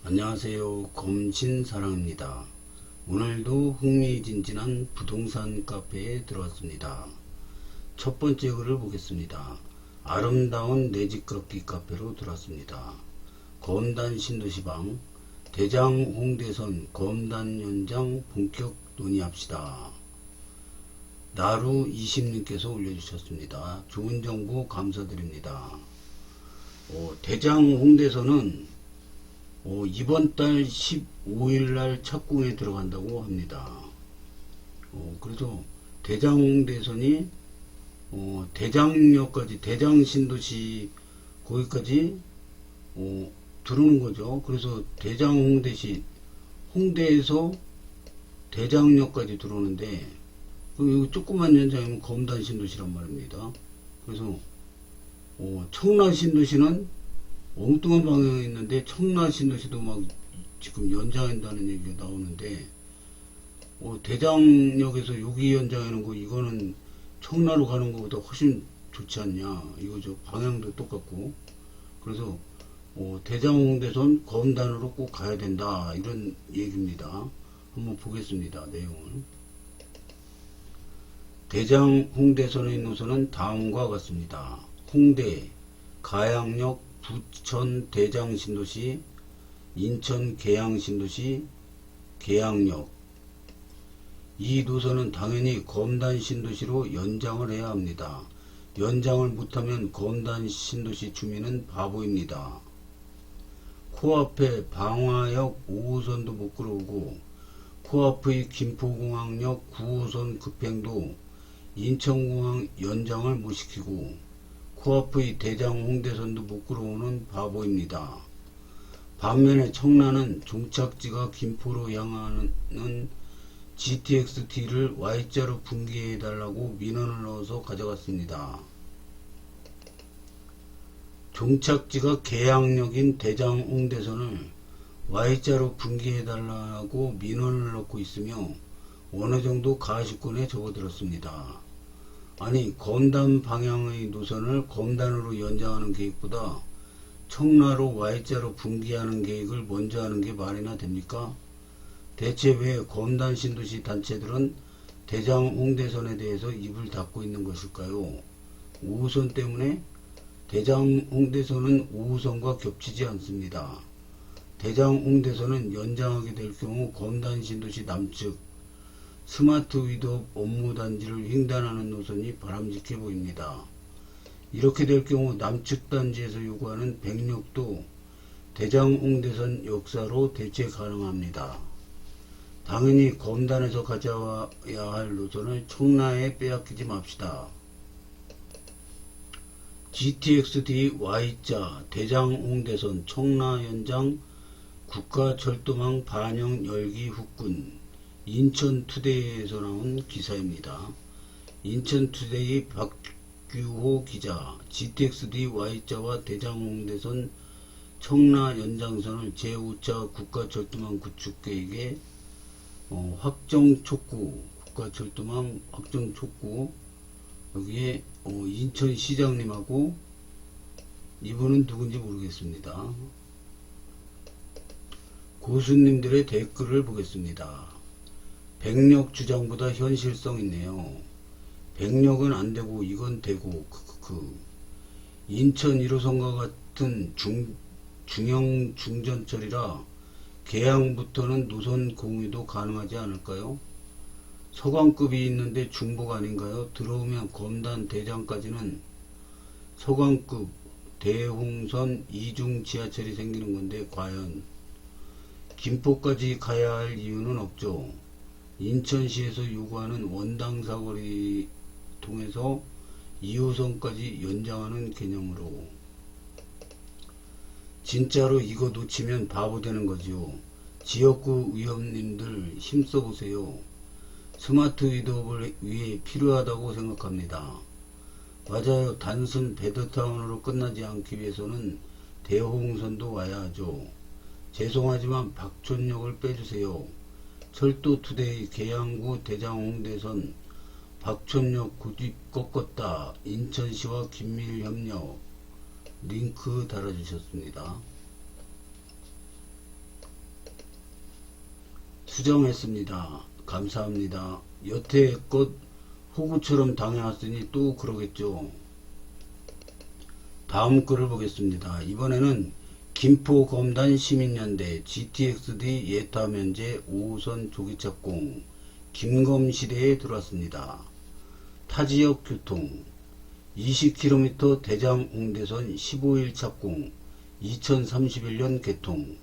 안녕하세요. 검신사랑입니다. 오늘도 흥미진진한 부동산 카페에 들어왔습니다. 첫 번째 글을 보겠습니다. 아름다운 내집 걷기 카페로 들어왔습니다. 검단 신도시방 대장 홍대선 검단 연장 본격 논의합시다. 나루 20님께서 올려주셨습니다. 좋은 정보 감사드립니다. 대장 홍대선은 이번 달 15일날 착공에 들어간다고 합니다. 그래서 대장홍대선이 대장역까지 대장신도시 거기까지 들어오는 거죠. 그래서 대장홍대시 홍대에서 대장역까지 들어오는데 여기 조그만 연장이면 검단신도시란 말입니다. 그래서 청라신도시는 엉뚱한 방향에 있는데 청라신도시도 막 지금 연장한다는 얘기가 나오는데 대장역에서 여기 연장하는 거 이거는 청라로 가는 것보다 훨씬 좋지 않냐 이거죠. 방향도 똑같고 그래서 대장홍대선 검단으로 꼭 가야 된다 이런 얘기입니다. 한번 보겠습니다. 내용을. 대장홍대선의 노선은 다음과 같습니다. 홍대, 가양역, 부천 대장신도시, 인천 계양신도시, 계양역. 이 노선은 당연히 검단신도시로 연장을 해야 합니다. 연장을 못하면 검단신도시 주민은 바보입니다. 코앞에 방화역 5호선도 못 끌어오고 코앞의 김포공항역 9호선 급행도 인천공항 연장을 못 시키고 코앞의 대장 홍대선도 못 끌어오는 바보입니다. 반면에 청라는 종착지가 김포로 향하는 GTX-D를 Y자로 분기해달라고 민원을 넣어서 가져갔습니다. 종착지가 계양역인 대장 홍대선을 Y자로 분기해달라고 민원을 넣고 있으며 어느 정도 가시권에 접어들었습니다. 아니 검단 방향의 노선을 검단으로 연장하는 계획보다 청라로 Y자로 분기하는 계획을 먼저 하는 게 말이나 됩니까? 대체 왜 검단 신도시 단체들은 대장 홍대선에 대해서 입을 닫고 있는 것일까요? 5호선 때문에 대장 홍대선은 5호선과 겹치지 않습니다. 대장 홍대선은 연장하게 될 경우 검단 신도시 남측 스마트 위드업 업무단지를 횡단하는 노선이 바람직해 보입니다. 이렇게 될 경우 남측 단지에서 요구하는 백력도 대장홍대선 역사로 대체 가능합니다. 당연히 검단에서 가져와야 할 노선을 청라에 빼앗기지 맙시다. GTX-D Y자 대장홍대선 청라 연장 국가철도망 반영 열기 후끈 인천투데이에서 나온 기사입니다. 인천투데이 박규호 기자, GTX-D Y자와 대장홍대선 청라 연장선을 제5차 국가철도망 구축 계획에 확정 촉구, 국가철도망 확정 촉구, 여기에 인천시장님하고 이분은 누군지 모르겠습니다. 고수님들의 댓글을 보겠습니다. 백력 주장보다 현실성 있네요. 백력은 안 되고 이건 되고 인천 1호선과 같은 중형 중전철이라 계양부터는 노선 공유도 가능하지 않을까요? 서강급이 있는데 중복 아닌가요? 들어오면 검단 대장까지는 서강급 대홍선 이중 지하철이 생기는 건데 과연 김포까지 가야 할 이유는 없죠. 인천시에서 요구하는 원당 사거리 통해서 2호선까지 연장하는 개념으로 진짜로 이거 놓치면 바보 되는 거지요. 지역구 의원님들 힘써보세요. 스마트 위드업을 위해 필요하다고 생각합니다. 맞아요. 단순 베드타운으로 끝나지 않기 위해서는 대호홍선도 와야 하죠. 죄송하지만 박촌역을 빼주세요. 철도투데이 계양구 대장홍대선 박촌역 고집 꺾었다. 인천시와 긴밀 협력 링크 달아주셨습니다. 수정했습니다. 감사합니다. 여태껏 호구처럼 당해왔으니 또 그러겠죠. 다음 글을 보겠습니다. 이번에는 김포검단 시민연대 GTX-D 예타 면제 5호선 조기착공 김검시대에 들어왔습니다. 타지역 교통 20km 대장 홍대선 15일 착공 2031년 개통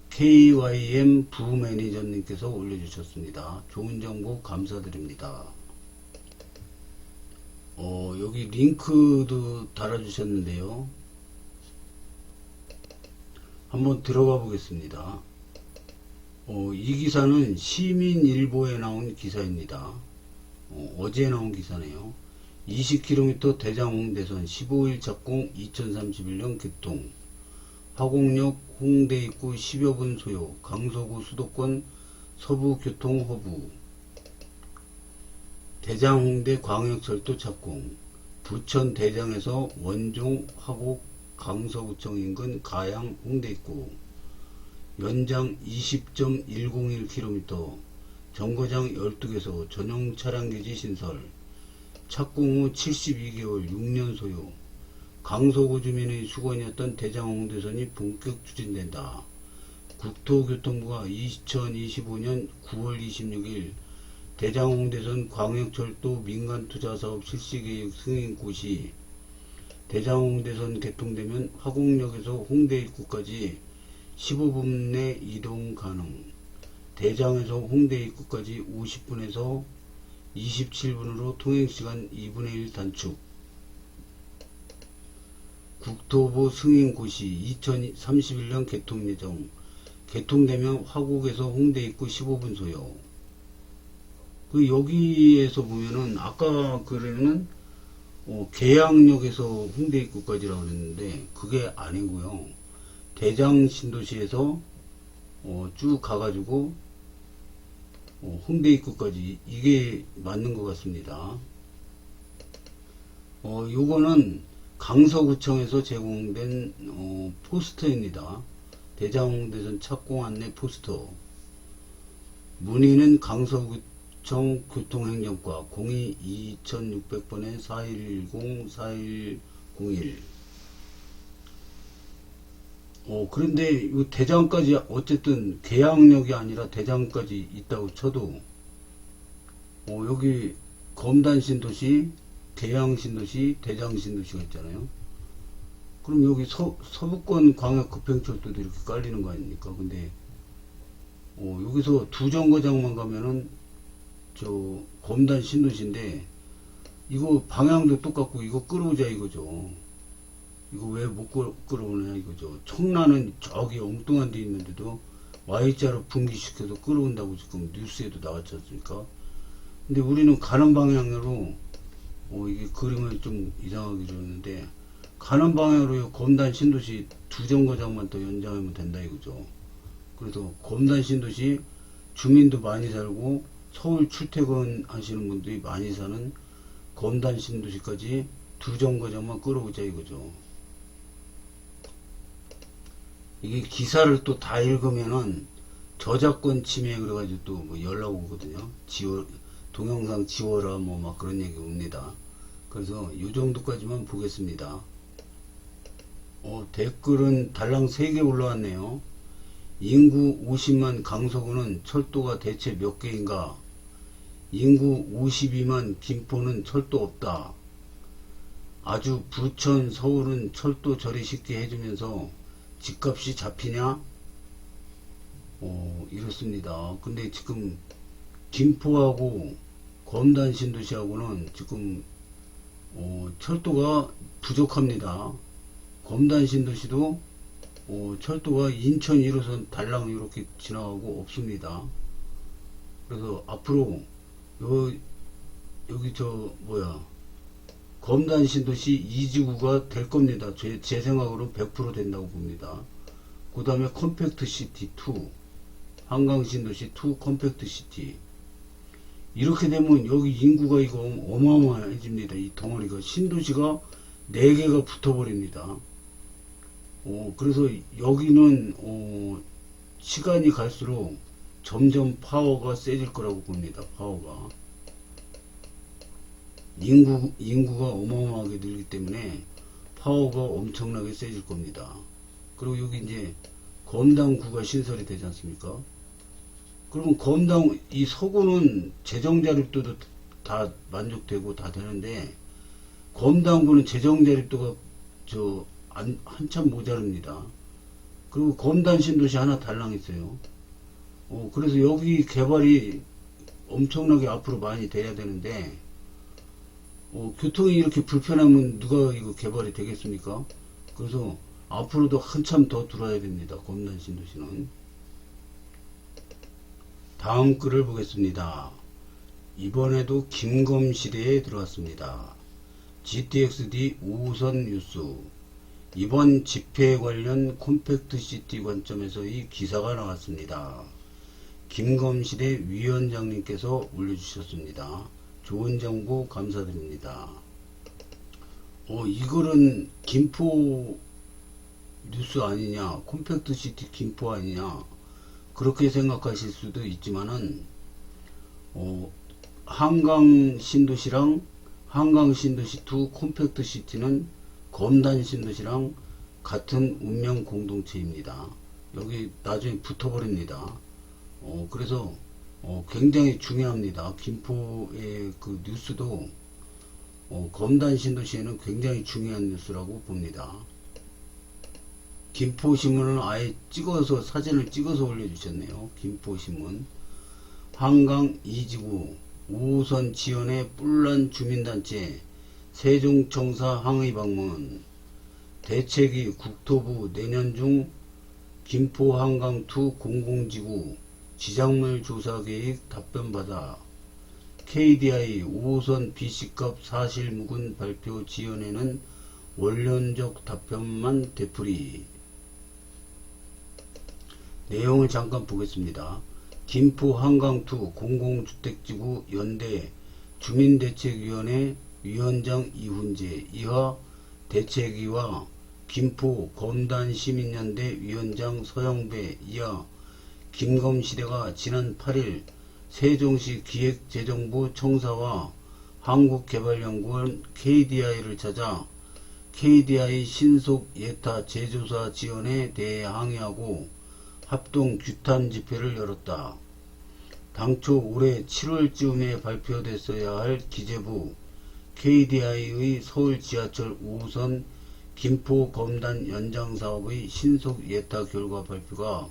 KYM 부매니저님께서 올려주셨습니다. 좋은 정보 감사드립니다. 여기 링크도 달아주셨는데요. 한번 들어가 보겠습니다. 이 기사는 시민일보에 나온 기사입니다. 어제 나온 기사네요. 20km 대장 홍대선 15일 착공 2031년 개통 화곡역 홍대 입구 10여 분 소요 강서구 수도권 서부교통 허브 대장 홍대 광역철도 착공 부천 대장에서 원종 화곡 강서구청 인근 가양 홍대 입구 연장 20.101km 정거장 12개소 전용 차량기지 신설 착공 후 72개월 6년 소요 강서구 주민의 수건이었던 대장 홍대선이 본격 추진된다. 국토교통부가 2025년 9월 26일 대장 홍대선 광역철도 민간투자사업 실시계획 승인고 시 대장 홍대선 개통되면 화곡역에서 홍대 입구까지 15분 내 이동 가능. 대장에서 홍대 입구까지 50분에서 27분으로 통행시간 2분의 1 단축. 국토부 승인고시 2031년 개통 예정. 개통되면 화곡에서 홍대 입구 15분 소요. 여기에서 보면은 아까 글에는 계양역에서 홍대 입구까지라고 그랬는데 그게 아니고요. 대장 신도시에서 쭉 가가지고 홍대 입구까지 이게 맞는 것 같습니다. 요거는 강서구청에서 제공된 포스터입니다. 대장홍대선 착공 안내 포스터. 문의는 강서구청 교통행정과 02-2600번에 4110-4101. 그런데 이 대장까지 어쨌든 계양역이 아니라 대장까지 있다고 쳐도 여기 검단신도시, 계양신도시, 대장신도시가 있잖아요. 그럼 여기 서부권 광역급행철도도 이렇게 깔리는 거 아닙니까? 근데 여기서 두 정거장만 가면은 저 검단신도시인데 이거 방향도 똑같고 이거 끌어오자 이거죠. 이거 왜 못 끌어오냐 이거죠. 청라는 저기 엉뚱한 데 있는데도 Y자로 분기시켜서 끌어온다고 지금 뉴스에도 나왔지 않습니까? 근데 우리는 가는 방향으로 이게 그림을 좀 이상하게 그렸는데 가는 방향으로 검단 신도시 두 정거장만 더 연장하면 된다 이거죠. 그래서 검단 신도시 주민도 많이 살고 서울 출퇴근 하시는 분들이 많이 사는 검단 신도시까지 두 정거장만 끌어오자 이거죠. 이게 기사를 또 다 읽으면은 저작권 침해 그래가지고 또 뭐 연락 오거든요. 동영상 지워라 뭐 막 그런 얘기 옵니다. 그래서 이 정도까지만 보겠습니다. 댓글은 달랑 3개 올라왔네요. 인구 50만 강서구는 철도가 대체 몇 개인가? 인구 52만 김포는 철도 없다. 아주 부천 서울은 철도 저리 쉽게 해주면서 집값이 잡히냐? 이렇습니다. 근데 지금 김포하고 검단 신도시하고는 지금 철도가 부족합니다. 검단 신도시도 철도가 인천 1호선 달랑 이렇게 지나가고 없습니다. 그래서 앞으로 여기 검단 신도시 2지구가 될 겁니다. 제 생각으로 100% 된다고 봅니다. 그 다음에 컴팩트 시티 2, 한강 신도시 2 컴팩트 시티. 이렇게 되면 여기 인구가 이거 어마어마해집니다. 이 덩어리가 신도시가 4개가 붙어버립니다. 그래서 여기는 시간이 갈수록 점점 파워가 세질 거라고 봅니다. 파워가. 인구가 어마어마하게 늘기 때문에 파워가 엄청나게 세질 겁니다. 그리고 여기 이제 검당구가 신설이 되지 않습니까? 그러면 이 서구는 재정자립도도 다 만족되고 다 되는데, 검당구는 재정자립도가 한참 모자릅니다. 그리고 검단 신도시 하나 달랑 있어요. 그래서 여기 개발이 엄청나게 앞으로 많이 돼야 되는데, 교통이 이렇게 불편하면 누가 이거 개발이 되겠습니까? 그래서 앞으로도 한참 더 들어야 됩니다. 검단 신도시는. 다음 글을 보겠습니다. 이번에도 김검시대에 들어왔습니다. GTX-D 5호선 뉴스. 이번 집회 관련 콤팩트시티 관점에서의 기사가 나왔습니다. 김검시대 위원장님께서 올려주셨습니다. 좋은 정보 감사드립니다. 이거는 김포 뉴스 아니냐, 콤팩트시티 김포 아니냐, 그렇게 생각하실 수도 있지만은, 한강 신도시랑 한강 신도시 2 콤팩트시티는 검단 신도시랑 같은 운명 공동체입니다. 여기 나중에 붙어버립니다. 그래서 굉장히 중요합니다. 김포의 그 뉴스도 검단 신도시에는 굉장히 중요한 뉴스라고 봅니다. 김포신문은 아예 사진을 찍어서 올려주셨네요. 김포신문. 한강 2지구 5호선 지연에 뿔난 주민단체 세종청사 항의 방문. 대책위 국토부 내년 중 김포 한강2 공공지구 지작물 조사 계획 답변받아. KDI 5호선 BC값 사실무근 발표 지연에는 원론적 답변만 되풀이. 내용을 잠깐 보겠습니다. 김포 한강2 공공주택지구 연대 주민대책위원회 위원장 이훈재 이하 대책위와 김포 검단시민연대 위원장 서영배 이하 김검시대가 지난 8일 세종시 기획재정부 청사와 한국개발연구원 KDI를 찾아 KDI 신속 예타 재조사 지원에 대해 항의하고 합동 규탄 집회를 열었다. 당초 올해 7월쯤에 발표됐어야 할 기재부 KDI의 서울 지하철 5호선 김포 검단 연장 사업의 신속 예타 결과 발표가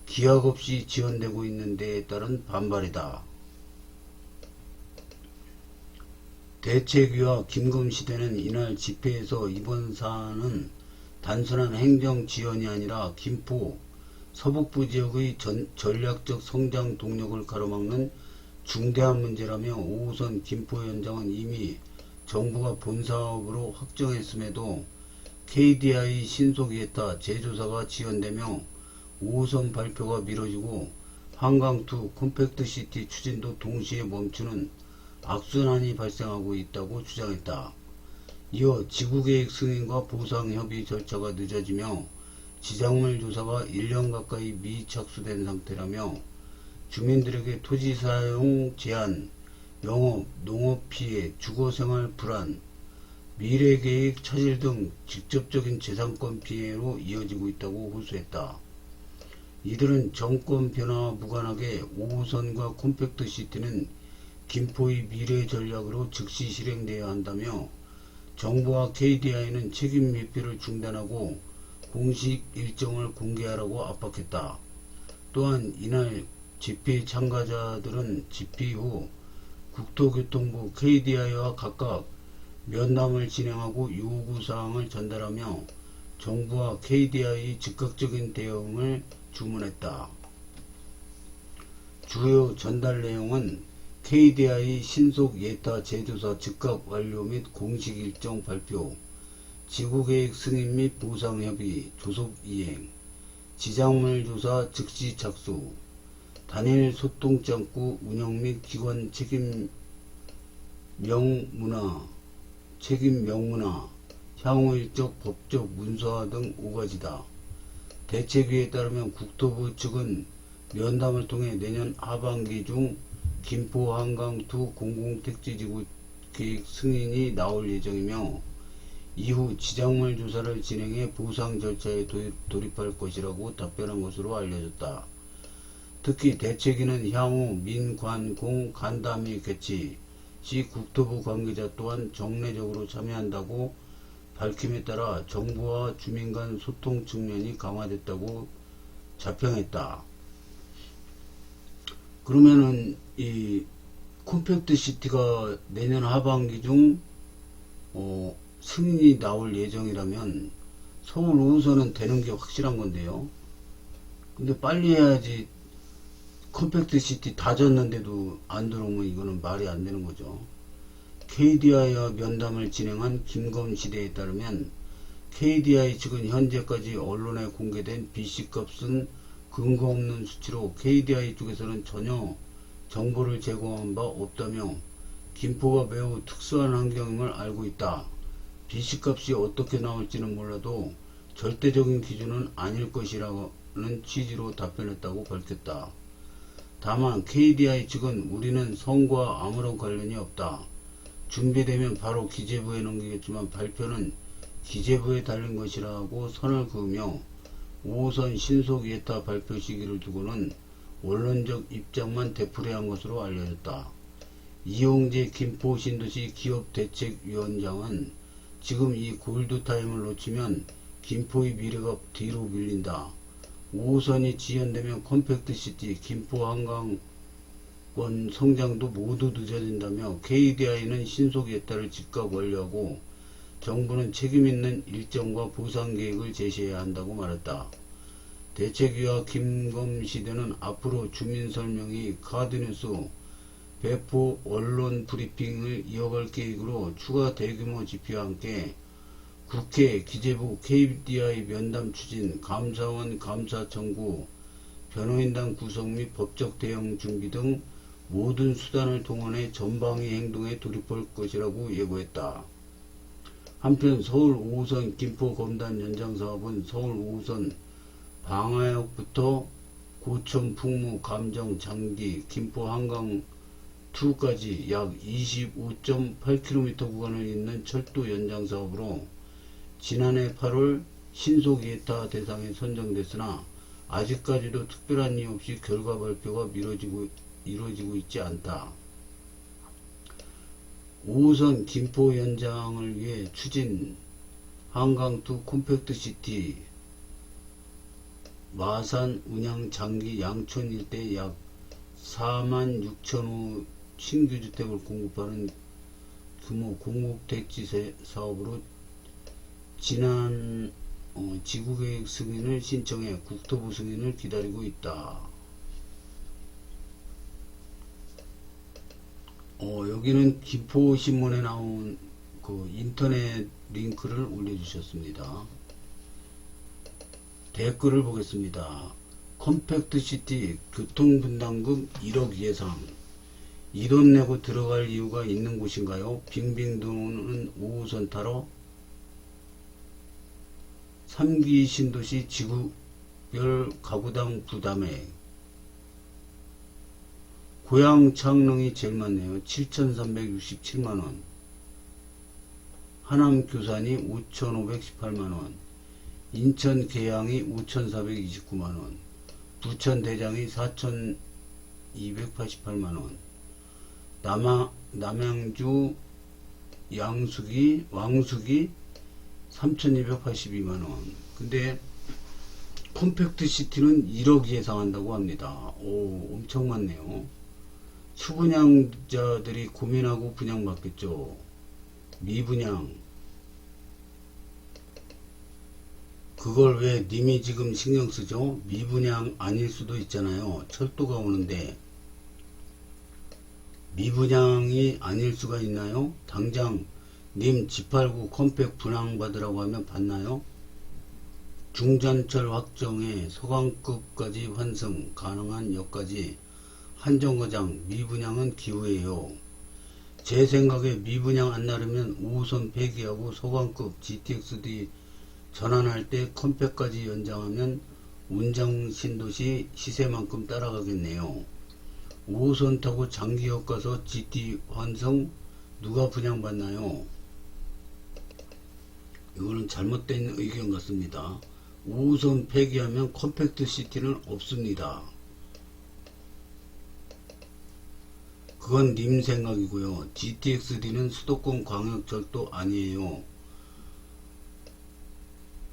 기약 없이 지연되고 있는 데에 따른 반발이다. 대책위와 김검시대는 이날 집회에서 이번 사안은 단순한 행정 지연이 아니라 김포 서북부 지역의 전략적 성장 동력을 가로막는 중대한 문제라며 5호선 김포 연장은 이미 정부가 본사업으로 확정했음에도 KDI 신속 예타 재조사가 지연되며 5호선 발표가 미뤄지고 한강2 콤팩트시티 추진도 동시에 멈추는 악순환이 발생하고 있다고 주장했다. 이어 지구계획 승인과 보상협의 절차가 늦어지며 지작물 조사가 1년 가까이 미착수된 상태라며 주민들에게 토지 사용 제한, 영업, 농업 피해, 주거생활 불안, 미래계획 차질 등 직접적인 재산권 피해로 이어지고 있다고 호소했다. 이들은 정권 변화와 무관하게 5호선과 콤팩트시티는 김포의 미래 전략으로 즉시 실행되어야 한다며 정부와 KDI는 책임 미필을 중단하고 공식 일정을 공개하라고 압박했다. 또한 이날 집회 참가자들은 집회 후 국토교통부 KDI와 각각 면담을 진행하고 요구사항을 전달하며 정부와 KDI의 즉각적인 대응을 주문했다. 주요 전달 내용은 KDI 신속 예타 재조사 즉각 완료 및 공식 일정 발표, 지구계획 승인 및 보상협의 조속 이행, 지작물 조사 즉시 착수, 단일 소통창구 운영 및 기관 책임 명문화, 향후 일적 법적 문서화 등 5가지다. 대책위에 따르면 국토부 측은 면담을 통해 내년 하반기 중 김포 한강2 공공택지지구 계획 승인이 나올 예정이며 이후 지정물 조사를 진행해 보상 절차에 돌입할 것이라고 답변한 것으로 알려졌다. 특히 대책위는 향후 민관공 간담회 개최 시 국토부 관계자 또한 정례적으로 참여한다고 밝힘에 따라 정부와 주민 간 소통 측면이 강화됐다고 자평했다. 그러면은 이 컴팩트 시티가 내년 하반기 중 승인이 나올 예정이라면 서울 5호선은 되는 게 확실한 건데요. 근데 빨리 해야지. 컴팩트 시티 다 졌는데도 안 들어오면 이거는 말이 안 되는 거죠. KDI와 면담을 진행한 김검시대에 따르면 KDI 측은 현재까지 언론에 공개된 BC값은 근거 없는 수치로 KDI 쪽에서는 전혀 정보를 제공한 바 없다며 김포가 매우 특수한 환경임을 알고 있다. BC값이 어떻게 나올지는 몰라도 절대적인 기준은 아닐 것이라는 취지로 답변했다고 밝혔다. 다만 KDI 측은 우리는 성과 아무런 관련이 없다. 준비되면 바로 기재부에 넘기겠지만 발표는 기재부에 달린 것이라고 선을 그으며 5호선 신속 예타 발표 시기를 두고는 원론적 입장만 되풀이한 것으로 알려졌다. 이용재 김포신도시 기업대책위원장은 지금 이 골드타임을 놓치면 김포의 미래가 뒤로 밀린다. 5호선이 지연되면 컴팩트시티, 김포 한강권 성장도 모두 늦어진다며 KDI는 신속 예타를 즉각 완료하고 정부는 책임있는 일정과 보상 계획을 제시해야 한다고 말했다. 대책위와 김검시대는 앞으로 주민설명회, 카드뉴스, 배포, 언론 브리핑을 이어갈 계획으로 추가 대규모 집회와 함께 국회, 기재부, KDI 면담 추진, 감사원 감사 청구, 변호인단 구성 및 법적 대응 준비 등 모든 수단을 동원해 전방위 행동에 돌입할 것이라고 예고했다. 한편 서울 5호선 김포 검단 연장 사업은 서울 5호선 방화역부터 고천, 풍무, 감정, 장기, 김포 한강 2까지 약 25.8km 구간을 잇는 철도 연장 사업으로 지난해 8월 신속 예타 대상에 선정됐으나 아직까지도 특별한 이유 없이 결과 발표가 이루어지고 있지 않다. 5호선 김포 연장을 위해 추진 한강2 컴팩트시티 마산, 운양, 장기, 양촌 일대 약 46,000호 신규주택을 공급하는 규모 공급택지 사업으로 지난 지구계획 승인을 신청해 국토부 승인을 기다리고 있다. 여기는 김포신문에 나온 그 인터넷 링크를 올려주셨습니다. 댓글을 보겠습니다. 컴팩트시티 교통분담금 1억 예상. 이 돈 내고 들어갈 이유가 있는 곳인가요? 빙빙 도는 5호선 타러 3기 신도시 지구별 가구당 부담액. 고양 창릉이 제일 많네요. 7,367만원. 하남 교산이 5,518만원. 인천 계양이 5,429만원. 부천 대장이 4,288만원. 남양주 왕숙이 3,282만원. 근데 컴팩트시티는 1억 예상한다고 합니다. 오, 엄청 많네요. 추분양자들이 고민하고 분양받겠죠. 미분양. 그걸 왜 님이 지금 신경 쓰죠? 미분양 아닐 수도 있잖아요. 철도가 오는데. 미분양이 아닐 수가 있나요? 당장 님 집 팔고 컴팩 분양받으라고 하면 받나요? 중전철 확정에 서강급까지 환승 가능한 역까지 한정거장 미분양은 기후예요. 제 생각에 미분양 안 나르면 5호선 폐기하고 서강급 GTX-D 전환할 때 컴팩까지 연장하면 운장 신도시 시세만큼 따라가겠네요. 5호선 타고 장기역 가서 GT 환승 누가 분양받나요? 이거는 잘못된 의견 같습니다. 5호선 폐기하면 컴팩트 시티는 없습니다. 그건 님 생각이고요. GTX-D는 수도권 광역철도 아니에요.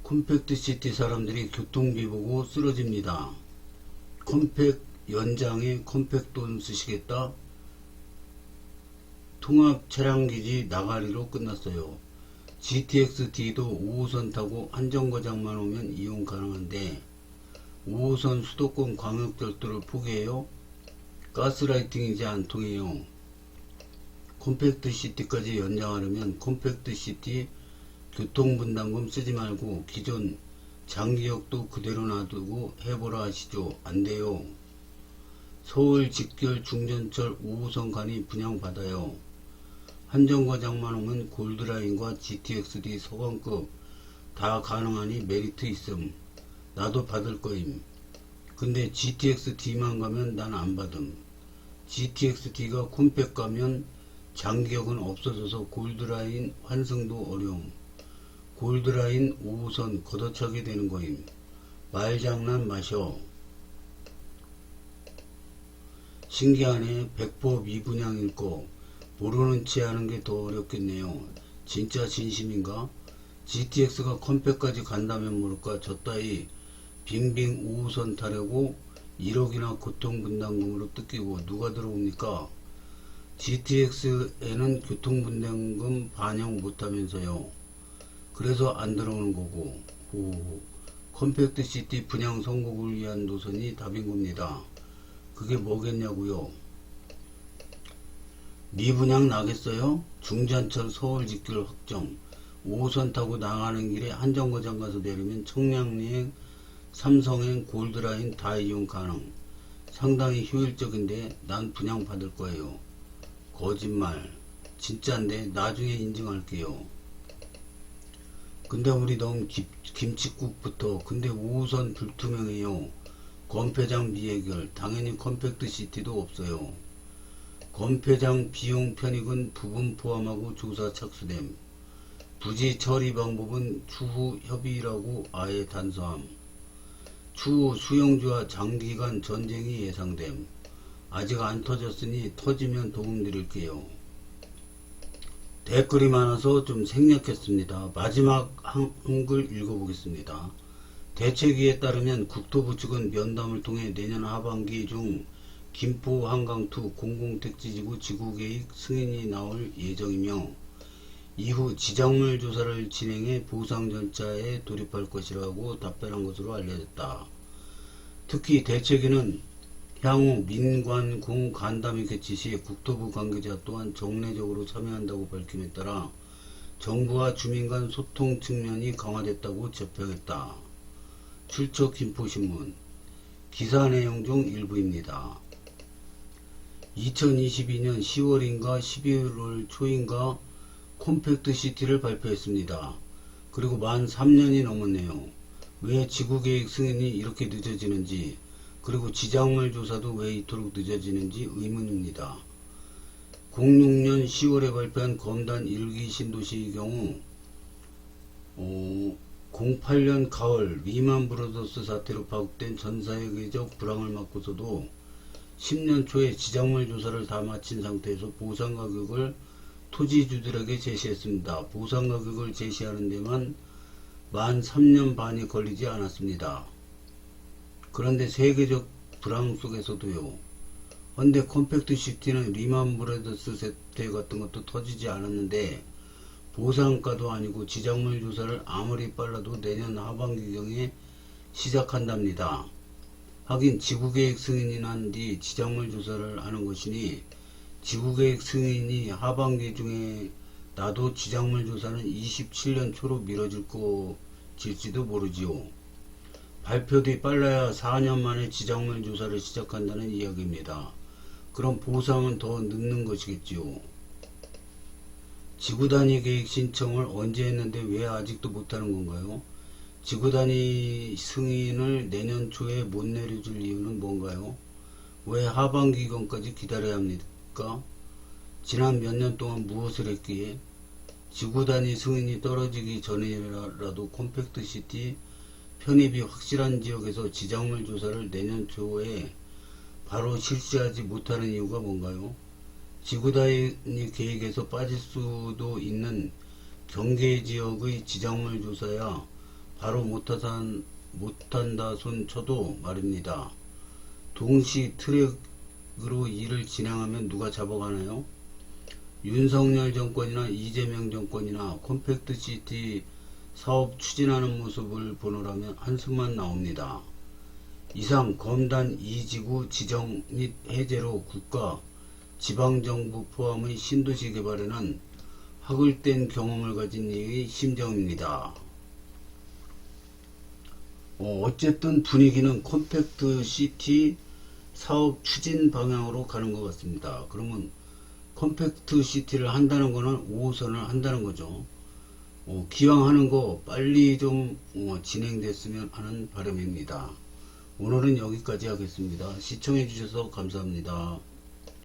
컴팩트 시티 사람들이 교통비 보고 쓰러집니다. 컴팩 연장에 컴팩 돈 쓰시겠다? 통합 차량기지 나가리로 끝났어요. GTX-D도 5호선 타고 한정거장만 오면 이용 가능한데 5호선 수도권 광역철도를 포기해요? 가스라이팅이지 안 통해요. 컴팩트 시티까지 연장하려면 컴팩트 시티 교통분담금 쓰지 말고 기존 장기역도 그대로 놔두고 해보라 하시죠. 안 돼요. 서울 직결 중전철 5호선 간이 분양받아요. 한정거장만 오면 골드라인과 GTX-D 서강급 다 가능하니 메리트 있음. 나도 받을 거임. 근데 GTX-D만 가면 난 안 받음. GTX-D가 콤팩 가면 장기역은 없어져서 골드라인 환승도 어려움. 골드라인 5호선 걷어차게 되는 거임. 말장난 마셔. 신기하네. 100% 미분양일 거 모르는 체 하는 게 더 어렵겠네요. 진짜 진심인가? GTX가 컴팩까지 간다면 모를까. 저 따위 빙빙 5호선 타려고 1억이나 교통분담금으로 뜯기고 누가 들어옵니까? GTX에는 교통분담금 반영 못하면서요. 그래서 안 들어오는 거고. 컴팩트 시티 분양 선곡을 위한 노선이 답인 겁니다. 그게 뭐겠냐고요? 미분양 나겠어요? 중전철 서울 직결 확정. 5호선 타고 나가는 길에 한정거장 가서 내리면 청량리행, 삼성행, 골드라인 다 이용 가능. 상당히 효율적인데 난 분양 받을 거예요. 거짓말. 진짜인데 나중에 인증할게요. 근데 우리 너무 김칫국부터. 근데 5호선 불투명해요. 건폐장 미해결. 당연히 컴팩트 시티도 없어요. 건폐장 비용 편익은 부분 포함하고 조사 착수됨. 부지 처리 방법은 추후 협의라고 아예 단서함. 추후 수용주와 장기간 전쟁이 예상됨. 아직 안 터졌으니 터지면 도움드릴게요. 댓글이 많아서 좀 생략했습니다. 마지막 한글 읽어보겠습니다. 대책위에 따르면 국토부 측은 면담을 통해 내년 하반기 중 김포 한강2 공공택지지구 지구계획 승인이 나올 예정이며 이후 지정물 조사를 진행해 보상 절차에 돌입할 것이라고 답변한 것으로 알려졌다. 특히 대책위는 향후 민관공 간담회 개최 시 국토부 관계자 또한 정례적으로 참여한다고 밝힘에 따라 정부와 주민 간 소통 측면이 강화됐다고 접했다. 출처 김포신문. 기사 내용 중 일부입니다. 2022년 10월인가 11월 초인가 컴팩트 시티를 발표했습니다. 그리고 만 3년이 넘었네요. 왜 지구계획 승인이 이렇게 늦어지는지, 그리고 지작물 조사도 왜 이토록 늦어지는지 의문입니다. 06년 10월에 발표한 검단 1기 신도시의 경우 08년 가을 리만 브로더스 사태로 파국된 전사회계적 불황을 막고서도 10년 초에 지작물 조사를 다 마친 상태에서 보상가격을 토지주들에게 제시했습니다. 보상가격을 제시하는 데만 만 3년 반이 걸리지 않았습니다. 그런데 세계적 불황 속에서도요. 헌데 컴팩트 시티는 리만 브로더스 사태 같은 것도 터지지 않았는데 보상가도 아니고 지작물 조사를 아무리 빨라도 내년 하반기경에 시작한답니다. 하긴 지구계획 승인이 난 뒤 지작물 조사를 하는 것이니 지구계획 승인이 하반기 중에 나도 지작물 조사는 27년 초로 미뤄질 것일지도 모르지요. 발표 뒤 빨라야 4년 만에 지작물 조사를 시작한다는 이야기입니다. 그럼 보상은 더 늦는 것이겠지요. 지구단위 계획 신청을 언제 했는데 왜 아직도 못하는 건가요? 지구단위 승인을 내년 초에 못 내려줄 이유는 뭔가요? 왜 하반기건까지 기다려야 합니까? 지난 몇 년 동안 무엇을 했기에? 지구단위 승인이 떨어지기 전이라도 컴팩트시티 편입이 확실한 지역에서 지정물 조사를 내년 초에 바로 실시하지 못하는 이유가 뭔가요? 지구단위 계획에서 빠질 수도 있는 경계 지역의 지정물 조사야 바로 못한다 손 쳐도 말입니다. 동시 트랙으로 일을 진행하면 누가 잡아가나요? 윤석열 정권이나 이재명 정권이나 컴팩트시티 사업 추진하는 모습을 보느라면 한숨만 나옵니다. 이상 검단 2지구 지정 및 해제로 국가, 지방정부 포함의 신도시 개발에는 학을된 경험을 가진 이의 심정입니다. 어쨌든 분위기는 컴팩트시티 사업 추진 방향으로 가는 것 같습니다. 그러면 컴팩트시티를 한다는 거는 5호선을 한다는 거죠. 기왕 하는 거 빨리 좀 진행됐으면 하는 바람입니다. 오늘은 여기까지 하겠습니다. 시청해 주셔서 감사합니다.